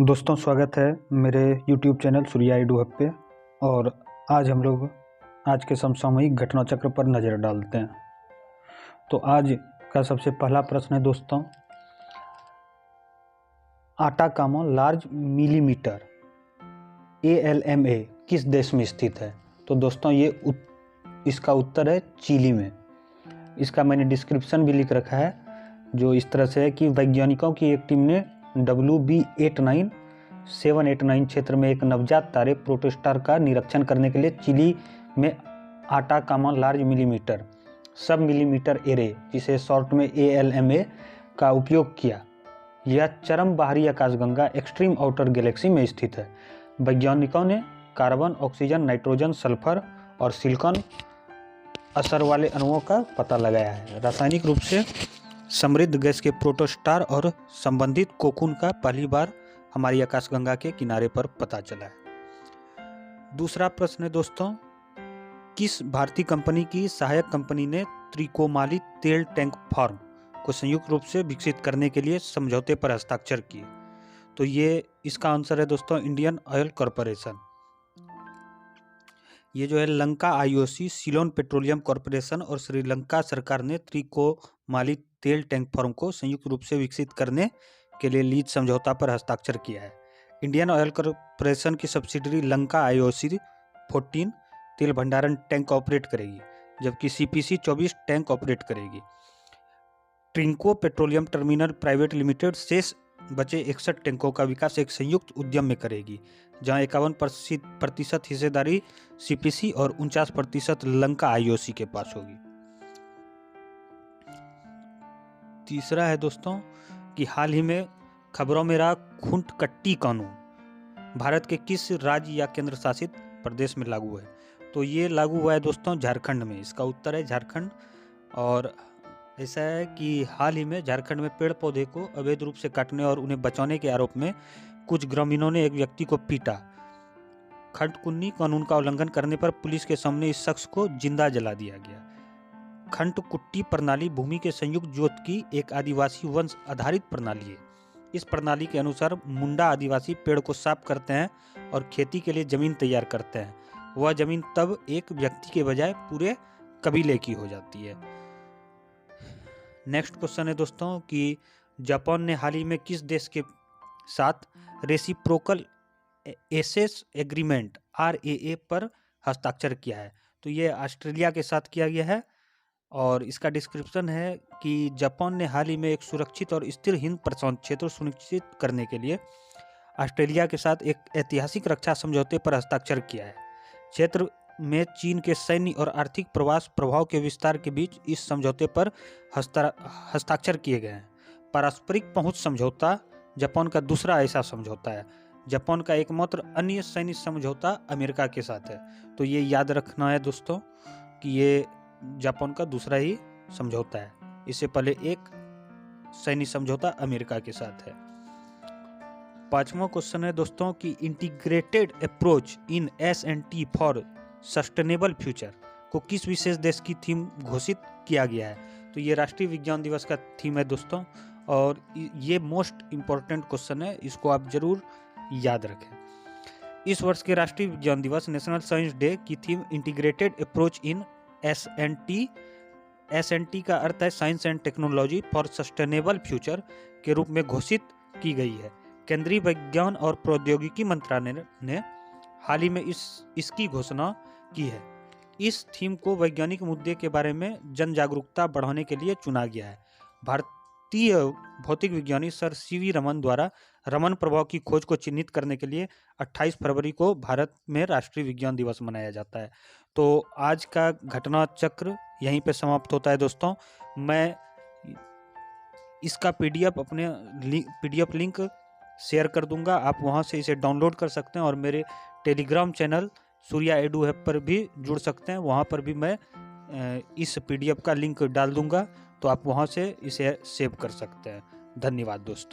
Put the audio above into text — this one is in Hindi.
दोस्तों, स्वागत है मेरे YouTube channel Surya edu hub पे। और आज हम लोग आज के समसामयिक घटना चक्र पर नज़र डालते हैं। तो आज का सबसे पहला प्रश्न है दोस्तों, आटाकामा लार्ज मिलीमीटर ALMA किस देश में स्थित है? तो दोस्तों इसका उत्तर है चिली में। इसका मैंने डिस्क्रिप्शन भी लिख रखा है, जो इस तरह से है कि वैज्ञानिकों की एक टीम ने WB789 क्षेत्र में एक नवजात तारे प्रोटोस्टार का निरीक्षण करने के लिए चिली में आटाकामा लार्ज मिलीमीटर सब मिलीमीटर एरे, जिसे शॉर्ट में ALMA का उपयोग किया। यह चरम बाहरी आकाशगंगा एक्सट्रीम आउटर गैलेक्सी में स्थित है। वैज्ञानिकों ने कार्बन, ऑक्सीजन, नाइट्रोजन, सल्फर और सिलिकॉन असर वाले अणुओं का पता लगाया है। रासायनिक रूप से समृद्ध गैस के प्रोटोस्टार और संबंधित कोकून का पहली बार हमारी आकाशगंगा के किनारे पर पता चला है। दूसरा प्रश्न है दोस्तों, किस भारतीय कंपनी की सहायक कंपनी ने त्रिकोमाली तेल टैंक फार्म को संयुक्त रूप से विकसित करने के लिए समझौते पर हस्ताक्षर किए? तो ये इसका आंसर है दोस्तों इंडियन ऑयल कॉरपोरेशन। ये जो है Lanka IOC, Ceylon petroleum corporation और श्रीलंका सरकार ने त्रिकोमाली तेल टैंक फार्म को संयुक्त रूप से विकसित करने के लिए लीज समझौता पर हस्ताक्षर किया है। इंडियन ऑयल कॉरपोरेशन की सब्सिडरी लंका IOC 14 तेल भंडारण टैंक ऑपरेट करेगी, जबकि CPC 24 टैंक ऑपरेट करेगी। Trinco petroleum terminal private limited शेष बचे 61 टैंकों का विकास एक संयुक्त उद्यम में करेगी, जहां 51% हिस्सेदारी CPC और 49% लंका IOC के पास होगी। तीसरा है दोस्तों कि हाल ही में खबरों में रहा खुंटकट्टी कानून भारत के किस राज्य या केंद्र शासित प्रदेश में लागू है? तो ये लागू हुआ है दोस्तों झारखंड में। इसका उत्तर है झारखंड। और ऐसा है कि हाल ही में झारखंड में पेड़ पौधे को अवैध रूप से काटने और उन्हें बचाने के आरोप में कुछ ग्रामीणों ने एक व्यक्ति को पीटा। खंटकुन्नी कानून का उल्लंघन करने पर पुलिस के सामने इस शख्स को जिंदा जला दिया गया। खंटकुट्टी प्रणाली भूमि के संयुक्त जोत की एक आदिवासी वंश आधारित प्रणाली है। इस प्रणाली के अनुसार मुंडा आदिवासी पेड़ को साफ करते हैं और खेती के लिए जमीन तैयार करते हैं। वह जमीन तब एक व्यक्ति के बजाय पूरे कबीले की हो जाती है। नेक्स्ट क्वेश्चन है दोस्तों कि जापान ने हाल ही में किस देश के साथ रेसिप्रोकल एसेस एग्रीमेंट RAA पर हस्ताक्षर किया है? तो ये ऑस्ट्रेलिया के साथ किया गया है। और इसका डिस्क्रिप्शन है कि जापान ने हाल ही में एक सुरक्षित और स्थिर हिंद प्रशांत क्षेत्र सुनिश्चित करने के लिए ऑस्ट्रेलिया के साथ एक ऐतिहासिक रक्षा समझौते पर हस्ताक्षर किया है। क्षेत्र में चीन के सैन्य और आर्थिक प्रवास प्रभाव के विस्तार के बीच इस समझौते पर हस्ताक्षर किए गए हैं। पारस्परिक पहुंच समझौता जापान का दूसरा ऐसा समझौता है। जापान का एकमात्र अन्य सैन्य समझौता अमेरिका के साथ है। तो ये याद रखना है दोस्तों कि ये जापान का दूसरा ही समझौता है। इससे पहले एक सैन्य समझौता अमेरिका के साथ है। पांचवा क्वेश्चन है दोस्तों कि integrated approach in S&T for sustainable future को किस विशेष देश की थीम घोषित किया गया है? तो ये राष्ट्रीय विज्ञान दिवस का थीम है दोस्तों। और ये मोस्ट इम्पोर्टेंट क्वेश्चन है, इसको आप जरूर याद रखें। इस वर्ष के राष्ट्रीय विज्ञान दिवस नेशनल साइंस डे की theme integrated approach in S&T का अर्थ है science and technology for sustainable future के रूप में घोषित की गई है। केंद्रीय विज्ञान और प्रौद्योगिकी मंत्रालय ने हाल ही में इसकी घोषणा की है। इस थीम को वैज्ञानिक मुद्दे के बारे में जन जागरूकता बढ़ाने के लिए चुना गया है। भारतीय भौतिक विज्ञानी सर CV रमन द्वारा रमन प्रभाव की खोज को चिन्हित करने के लिए 28 फरवरी को भारत में राष्ट्रीय विज्ञान दिवस मनाया जाता है। तो आज का घटना चक्र यहीं पे समाप्त होता है दोस्तों। मैं इसका PDF लिंक शेयर कर दूंगा, आप वहां से इसे डाउनलोड कर सकते हैं और मेरे Telegram channel Surya edu app पर भी जुड़ सकते हैं। वहां पर भी मैं इस PDF का लिंक डाल दूंगा, तो आप वहां से इसे सेव कर सकते हैं। धन्यवाद दोस्तों।